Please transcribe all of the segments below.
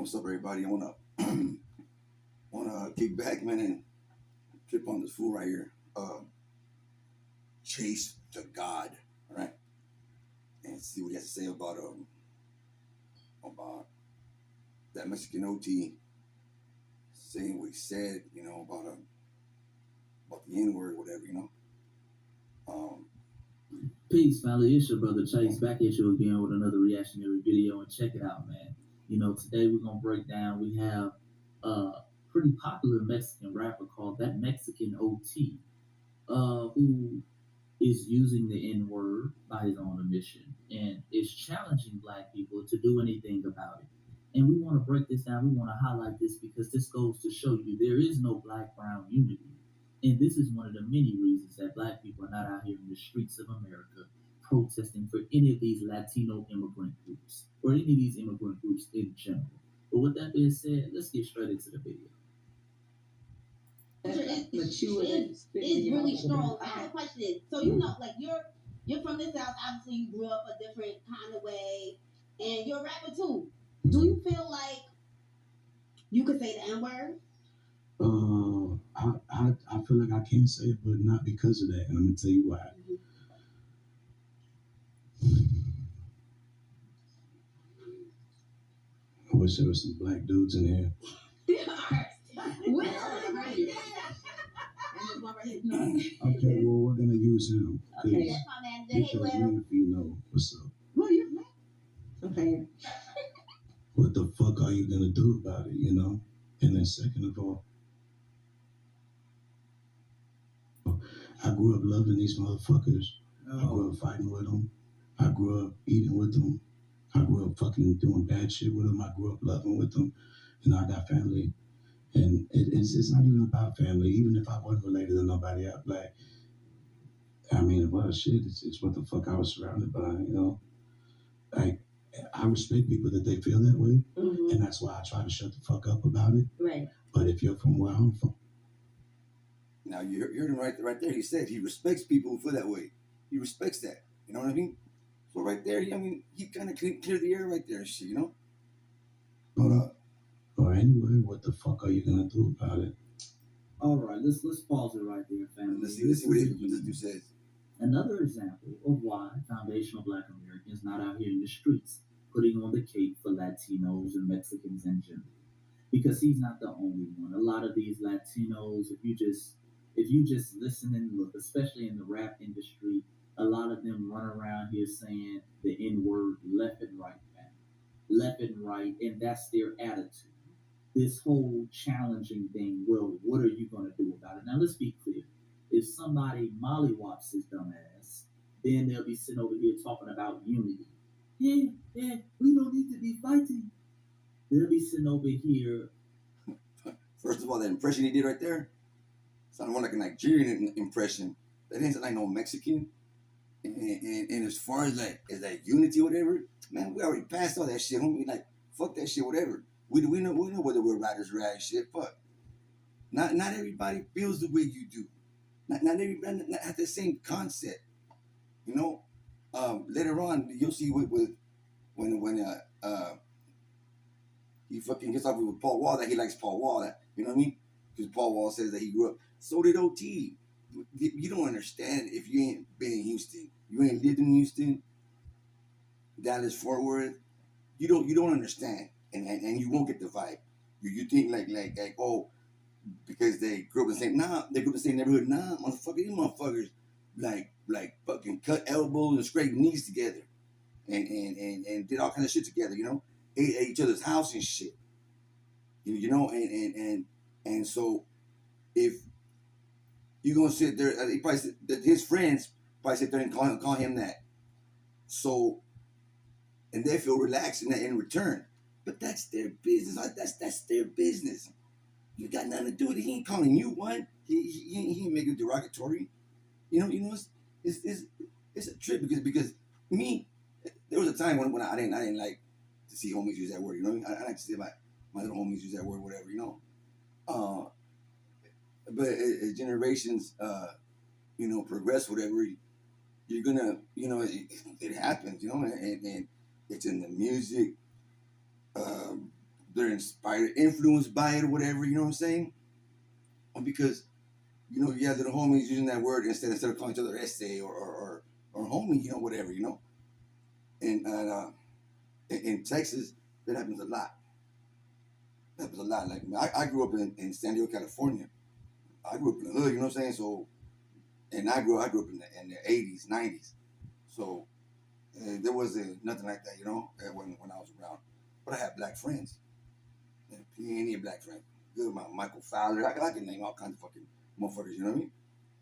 What's up, everybody? I wanna kick back, man, and trip on this fool right here. Chase the God, all right, and see what he has to say about that Mexican OT saying what he said, about the N word, whatever, Peace, family. It's your brother Chase back at you again with another reactionary video, and check it out, man. Today we're gonna break down. We have a pretty popular Mexican rapper called That Mexican OT, who is using the N word by his own admission and is challenging Black people to do anything about it. And we want to break this down. We want to highlight this because this goes to show you there is no Black-brown unity. And this is one of the many reasons that Black people are not out here in the streets of America protesting for any of these Latino immigrant groups or any of these immigrant groups in general. But with that being said, let's get straight into the video. It's really strong. I have a question. So like you're from the South. Obviously, you grew up a different kind of way, and you're a rapper too. Do you feel like you could say the N word? I feel like I can say it, but not because of that, and I'm gonna tell you why. I wish there was some Black dudes in here. Okay, well, we're gonna use him. Okay, that's my manager. Hey, Will. If you know what's up. Well, you're Black. Okay. What the fuck are you gonna do about it, And then second of all, I grew up loving these motherfuckers. I grew up fighting with them. I grew up eating with them. I grew up fucking doing bad shit with them. I grew up loving with them. I got family. And it's not even about family. Even if I wasn't related to nobody else, Black, well, shit, it's what the fuck I was surrounded by, Like, I respect people that they feel that way. Mm-hmm. And that's why I try to shut the fuck up about it. Right. But if you're from where I'm from. Now, you heard him right there. He said he respects people who feel that way. He respects that. You know what I mean? So right there, he kind of cleared the air right there and shit, But, or anyway, what the fuck are you gonna do about it? All right, let's pause it right there, family. Let's see what this dude says. Another example of why foundational Black Americans not out here in the streets putting on the cape for Latinos and Mexicans in general. Because he's not the only one. A lot of these Latinos, if you just listen and look, especially in the rap industry, a lot of them run around here saying the N-word left and right, man. Left and right, and that's their attitude. This whole challenging thing, well, what are you going to do about it? Now, let's be clear. If somebody mollywops his dumb ass, then they'll be sitting over here talking about unity. Yeah, we don't need to be fighting. They'll be sitting over here. First of all, that impression he did right there sounded more like a Nigerian impression. That ain't like no Mexican. And as far as like unity or whatever, man, we already passed all that shit. Homie, like, fuck that shit, whatever. We know whether we're riders or ride shit. Fuck. Not everybody feels the way you do. Not everybody has the same concept. Later on you'll see when he fucking gets off with Paul Wall that he likes Paul Wall. You know what I mean? Because Paul Wall says that he grew up. So did OT. You don't understand if you ain't been in Houston. You ain't lived in Houston, Dallas, Fort Worth. You don't understand, and you won't get the vibe. You think like because they grew up in the same they grew up in the same neighborhood. Nah, motherfucker, these motherfuckers like fucking cut elbows and scrape knees together, and did all kinds of shit together. Ate at each other's house and shit. And so if you're gonna sit there, he probably his friends probably sit there and call him that. So, and they feel relaxed in return. But that's their business. That's their business. You got nothing to do with it. He ain't calling you one. He ain't making it derogatory. It's a trip because me, there was a time when I didn't like to see homies use that word. I like to see my little homies use that word, whatever. But as generations, progress, whatever, you're gonna, it happens, and it's in the music, they're inspired, influenced by it or whatever, you know what I'm saying? Because, you know, you have little homies using that word instead of calling each other ese or homie, you know, whatever, you know? And in Texas, that happens a lot. That happens a lot. Like, I grew up in San Diego, California. I grew up in the hood, you know what I'm saying? So, and I grew up in the 80s, 90s. So, there wasn't nothing like that, you know, when I was around. But I had black friends. Plenty of black friends. Good amount. Michael Fowler. I can name all kinds of fucking motherfuckers, you know what I mean?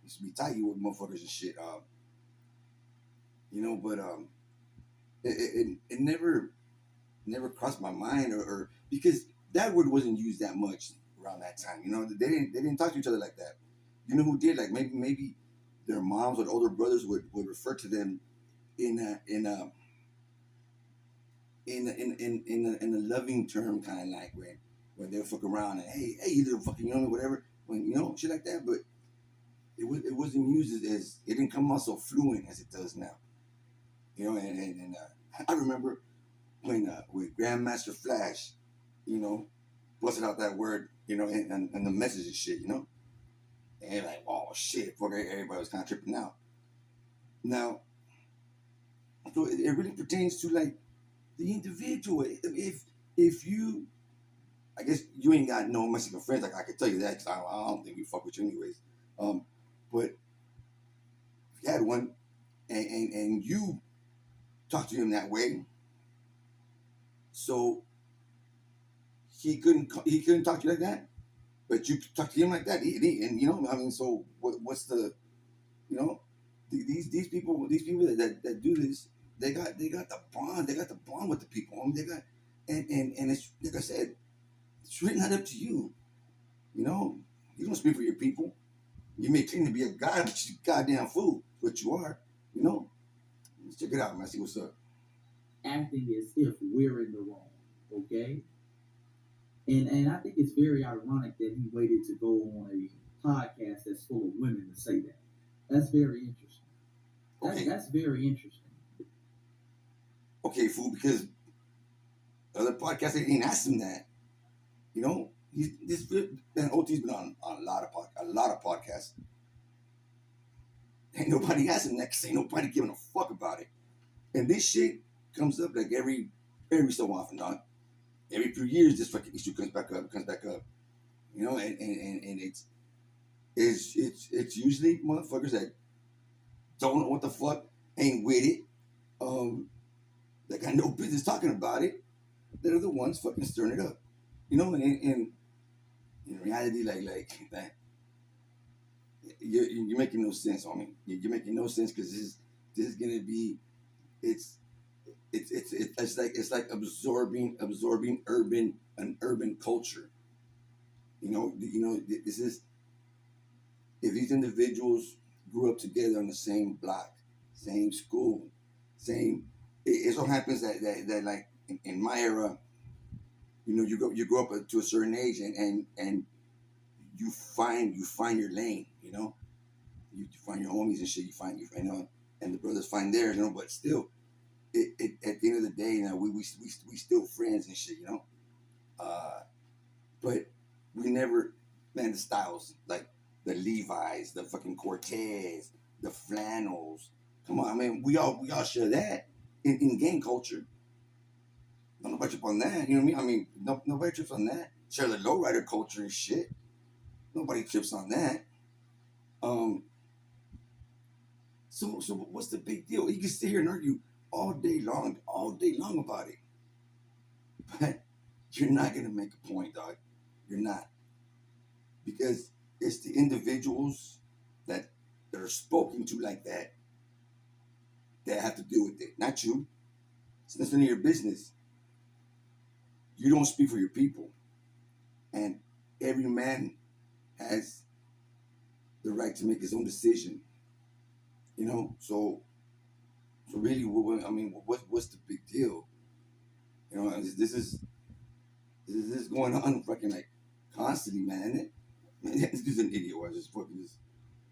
Used to be tight with motherfuckers and shit. You know, but it never crossed my mind or because that word wasn't used that much around that time. You know, they didn't talk to each other like that. You know who did? Like maybe their moms or older brothers would refer to them in a loving term, kind of like when they'll fuck around and hey you little fucking young or whatever, when you know shit like that. But it wasn't used as it didn't come out so fluent as it does now. You know, and I remember when Grandmaster Flash, you know, busted out that word, you know, and the message and shit, you know, and like, oh shit, fuck, everybody was kind of tripping out. Now, so it really pertains to like the individual. If you, I guess you ain't got no Mexican friends, like I can tell you that because I don't think we fuck with you anyways. But if you had one and you talk to him that way, so he couldn't talk to you like that, but you talk to him like that, and you know, I mean, so what's the, you know, these people that do this, they got the bond with the people. I mean, they got and it's like I said, it's really not up to you. You know, you don't speak for your people. You may claim to be a god, but you goddamn fool. What you are, you know. Let's check it out, man. See what's up. Acting as if we're in the wrong, okay? And I think it's very ironic that he waited to go on a podcast that's full of women to say that. That's very interesting. That's very interesting. Okay, fool, because other podcasts they didn't ask him that. You know, OT's been on a lot of podcasts. Ain't nobody asking that because ain't nobody giving a fuck about it. And this shit comes up like every so often, dog. Every few years, this fucking issue comes back up. You know, and it's usually motherfuckers that don't know what the fuck, ain't with it, that got no business talking about it, that are the ones fucking stirring it up. You know, and in reality, like that, you're making no sense, homie. You're making no sense because this is gonna be, it's like absorbing an urban culture. You know, this is, if these individuals grew up together on the same block, same school, same, it so happens that like in my era, you know, you grow up to a certain age and you find your lane, you know, you find your homies and shit, you know, and the brothers find theirs, you know, but still, it at the end of the day, you know, we still friends and shit, you know, but we never, man, the styles, like the Levi's, the fucking Cortez, the flannels, come on, I mean, we all share that in gang culture. Nobody trip on that, you know what I mean? Nobody trips on that. Share the lowrider culture and shit. Nobody trips on that. So what's the big deal? You can sit here and argue all day long about it, but you're not gonna make a point, dog. You're not, because it's the individuals that are spoken to like that have to deal with it, not you. It's none of your business. You don't speak for your people, and every man has the right to make his own decision. You know, so really, I mean, what's the big deal? You know, this is going on fucking like constantly, man. This is an idiot. I just fucking just.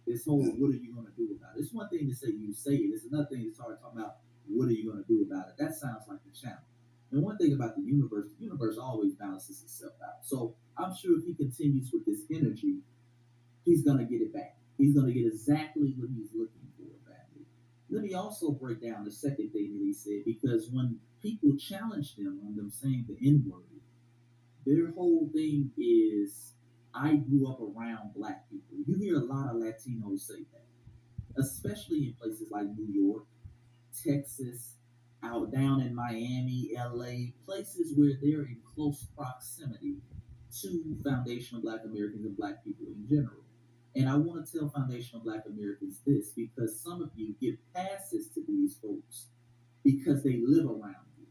This whole what are you gonna do about it? It's one thing to say you say it. It's another thing to start talking about what are you gonna do about it. That sounds like a challenge. And one thing about the universe always balances itself out. So I'm sure if he continues with this energy, he's gonna get it back. He's gonna get exactly what he's looking for badly. Let me also break down the second thing that he said, because when people challenge them on them saying the N-word, their whole thing is, I grew up around black people. You hear a lot of Latinos say that, especially in places like New York, Texas, out down in Miami, LA, places where they're in close proximity to foundational black Americans and black people in general. And I want to tell foundational black Americans this, because some of you give passes to these folks because they live around you.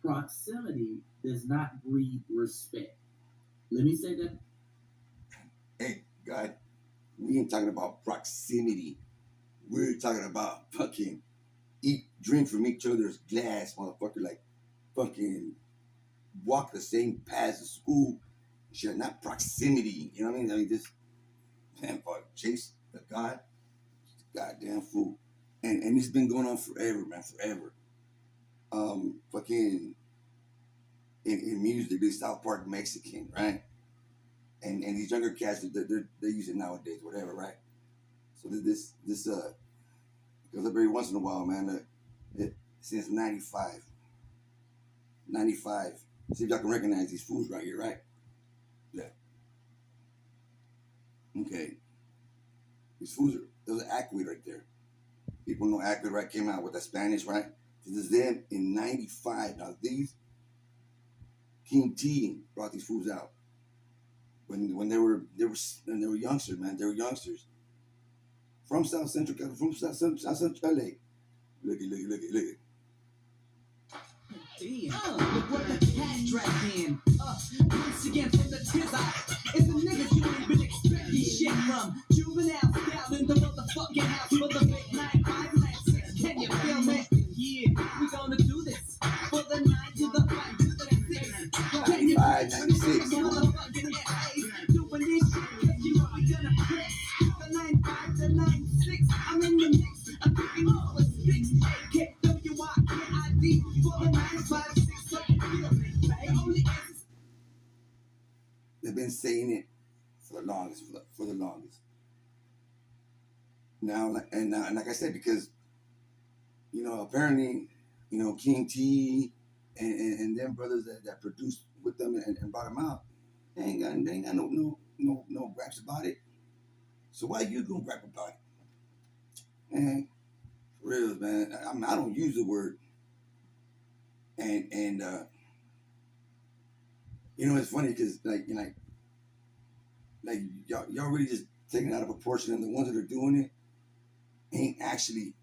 Proximity does not breed respect. Let me say that. Hey, God, we ain't talking about proximity. We're talking about fucking drink from each other's glass, motherfucker. Like, fucking walk the same paths to school. Shit, not proximity. You know what I mean? I mean, this, man, fuck, chase the God, goddamn fool. And it's been going on forever, man, forever. Fucking, in music, they South Park Mexican, right? And these younger cats, they're using nowadays, whatever, right? So this goes up every once in a while, man. Since 95. See if y'all can recognize these fools right here, right? Yeah. Okay. These fools there's an Acquid right there. People know Acquid, right? Came out with that Spanish, right? This is them in 95. Now these King T brought these fools out when they were youngsters, man. They were youngsters from South Central LA. Look it. Damn, look what the cat dragged in. Once again from the tears eye. It's a nigga you ain't been expecting shit from. Juvenile style in the motherfucking house for the big 9-5-9-6. Can you feel me? Yeah, we gonna do this for the 9 to the 5 to the 6. Can you 96. Motherfucking LA doing this shit cause you know we gonna press. The 9-5 to 9-6. I'm in the mix. I'm picking up with sticks. KWIKID for the 9-5-6. So you feel me? The only answer. They've been saying it for the longest, for the longest. Now, and like I said, because, you know, apparently, you know, King T and them brothers that produced with them and brought them out, they ain't got no raps about it. So why you gonna rap about it? Man, for real, man. I don't use the word. And you know, it's funny because like y'all really just taking it out of proportion, and the ones that are doing it ain't actually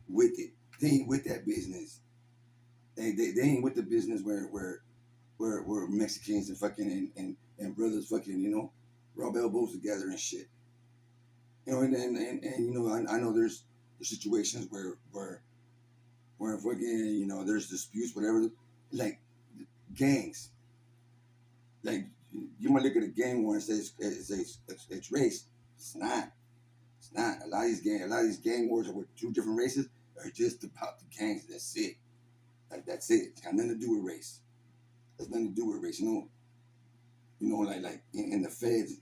with it. They ain't with that business. They ain't with the business where Mexicans and fucking and brothers fucking, you know, rub elbows together and shit. You know, and you know, I know there's situations where fucking, you know, there's disputes, whatever, like gangs. Like, you might look at a gang war and say it's race. It's not. It's not. A lot of these gang wars are with two different races are just about the gangs. That's it. Like, that's it. It's got nothing to do with race. It's nothing to do with race. You know, like in the feds,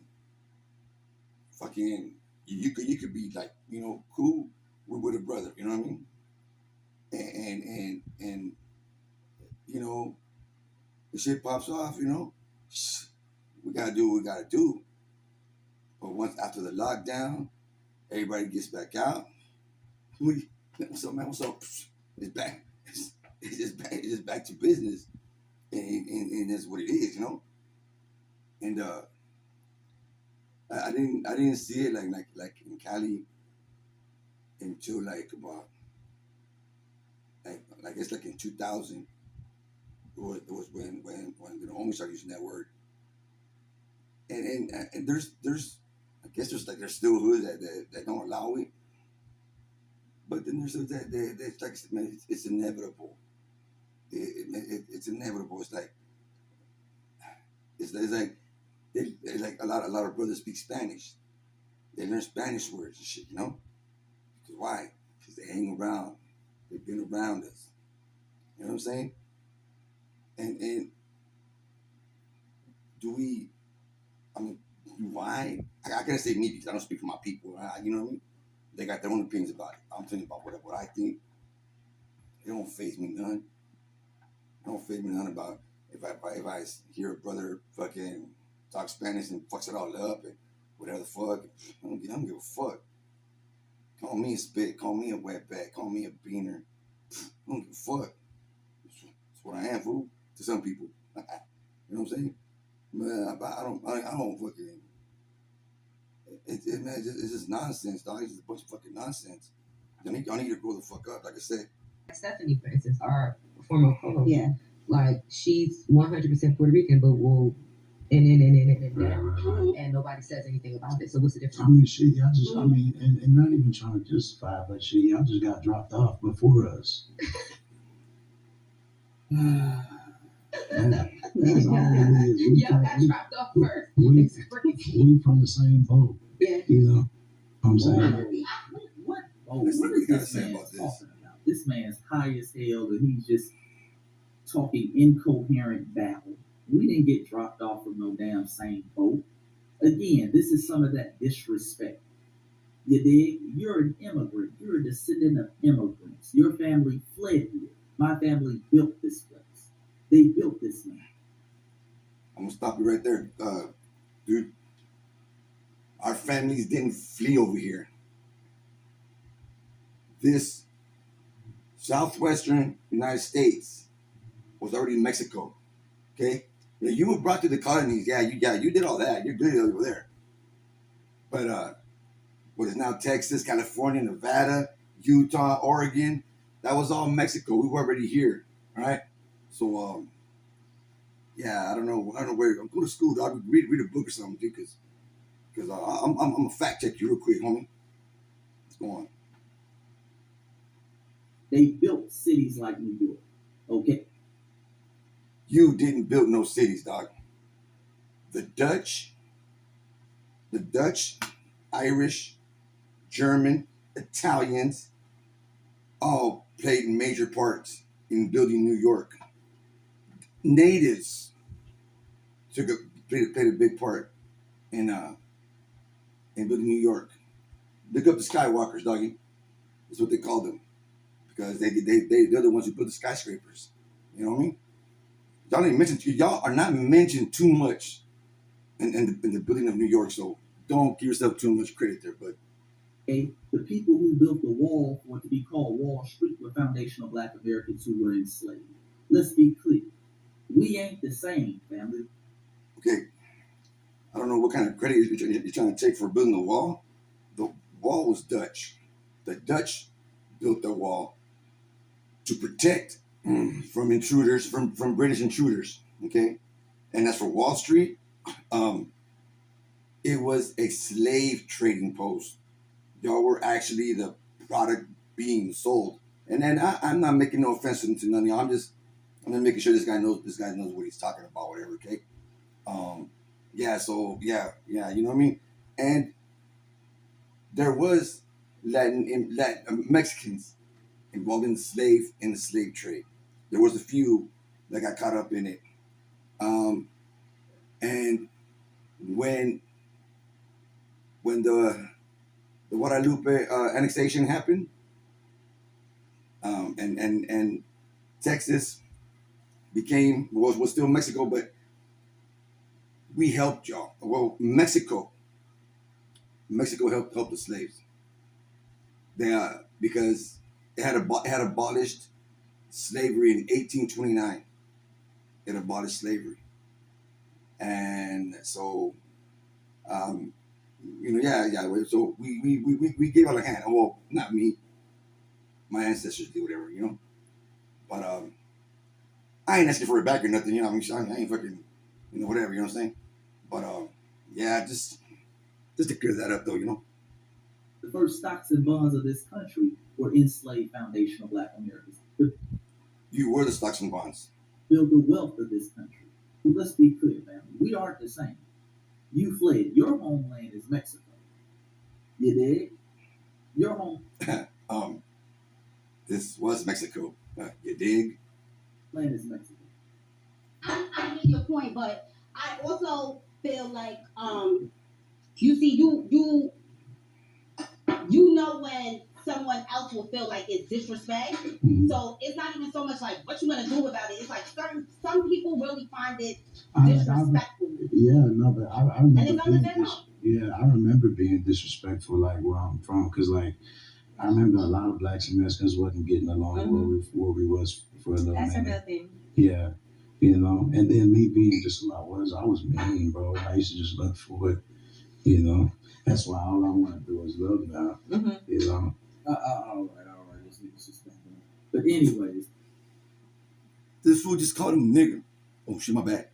fucking, you could be like, you know, cool with a brother. You know what I mean? And you know, the shit pops off. You know, we gotta do what we gotta do. But once after the lockdown, everybody gets back out. What's up, man? What's up? It's back. It's just back to business, and that's what it is, you know. And I didn't see it like in Cali until like about like it's like in 2000. It was when the homies started using that word. And there's I guess there's still hoods that don't allow it. But then there's that it's like, man, it's inevitable. It's inevitable. It's like a lot of brothers speak Spanish. They learn Spanish words and shit, you know. Because why? Because they hang around. They've been around us. You know what I'm saying? And do we? I mean, why? I gotta say me because I don't speak for my people. You know what I mean? They got their own opinions about it. I'm thinking about what I think. It don't faze me none. It don't faze me none about if I hear a brother fucking talk Spanish and fucks it all up and whatever the fuck. I don't give a fuck. Call me a spit. Call me a wetback. Call me a beaner. I don't give a fuck. That's what I am, fool. To some people. You know what I'm saying? Man, I don't fucking. Man, it's just nonsense, dog. It's just a bunch of fucking nonsense. I need to grow the fuck up, like I said. Stephanie, for instance, our former co-host. Yeah. Like, she's 100% Puerto Rican, but will and Right. and nobody says anything about it. So what's the difference? I mean, shit, y'all just, I mean, and not even trying to justify, but shit, y'all just got dropped off before us. That's all it is. Y'all got dropped off first. We It's crazy. from the same boat. Yeah. You know what I'm saying? What is this man talking about? This man's high as hell, and he's just talking incoherent babble. We didn't get dropped off from no damn same boat. Again, this is some of that disrespect. You dig? You're an immigrant. You're a descendant of immigrants. Your family fled here. My family built this place. They built this land. I'm gonna stop you right there, dude. Our families didn't flee over here. This southwestern United States was already Mexico. Okay, now you were brought to the colonies. Yeah, you did all that. You're good over there. But what is now Texas, California, Nevada, Utah, Oregon? That was all Mexico. We were already here, all right? So yeah, I don't know where. I'm going to school, dog. Read a book or something, dude, because I'm gonna fact check you real quick, homie. What's going on? They built cities like New York. Okay. You didn't build no cities, dog. The Dutch, Irish, German, Italians, all played major parts in building New York. Natives played a big part in building New York. Look up the Skywalkers, doggy. That's what they called them, because they're the ones who built the skyscrapers. You know what I mean? Y'all are not mentioned too much in the building of New York, so don't give yourself too much credit there, but. Okay, the people who built the wall for it to be called Wall Street were foundational Black Americans who were enslaved. Let's be clear. We ain't the same, family. Okay, I don't know what kind of credit you're trying to take for building the wall. The wall was Dutch. The Dutch built the wall to protect from intruders, from British intruders. Okay, and as for Wall Street, it was a slave trading post. Y'all were actually the product being sold. And then I'm not making no offense to none of y'all. I'm just making sure this guy knows what he's talking about, whatever, okay? Yeah, so yeah, you know what I mean? And there was Mexicans involved in the slave trade. There was a few that got caught up in it. And when the Guadalupe annexation happened, and Texas was still Mexico, but we helped y'all. Well, Mexico helped the slaves. Because it had abolished slavery in 1829. It abolished slavery, and so So we gave out a hand. Well, not me. My ancestors did, whatever, you know. But I ain't asking for it back or nothing, you know. I mean, I ain't fucking, you know, whatever, you know what I'm saying. But yeah, just to clear that up, though, you know. The first stocks and bonds of this country were enslaved foundational Black Americans. You were the stocks and bonds. Build the wealth of this country. But let's be clear, family. We aren't the same. You fled. Your homeland is Mexico. You dig? Your home. This was Mexico. You dig? Land is Mexico. I get your point, but I also feel like you see you know when someone else will feel like it's disrespect. Mhm. So it's not even so much like what you gonna do about it. It's like some people really find it I disrespectful. but I remember And it's understandable. I remember being disrespectful, like where I'm from, because like I remember a lot of blacks and Mexicans wasn't getting along where we was for a little That's a minute. real thing. Yeah, you know, and then me being just who I was mean, bro. I used to just look for it, you know. That's why all I want to do is love now, you know. All right. Let's leave this suspended. But anyways, This fool just called him a nigger. Oh shit, my bad.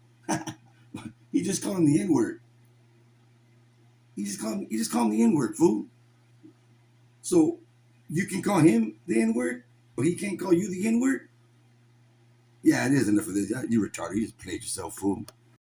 He just called him the N-word. He just called him the N-word, fool. So you can call him the N-word, but he can't call you the N-word? Yeah, it is enough of this. You retarded. You just played yourself, fool.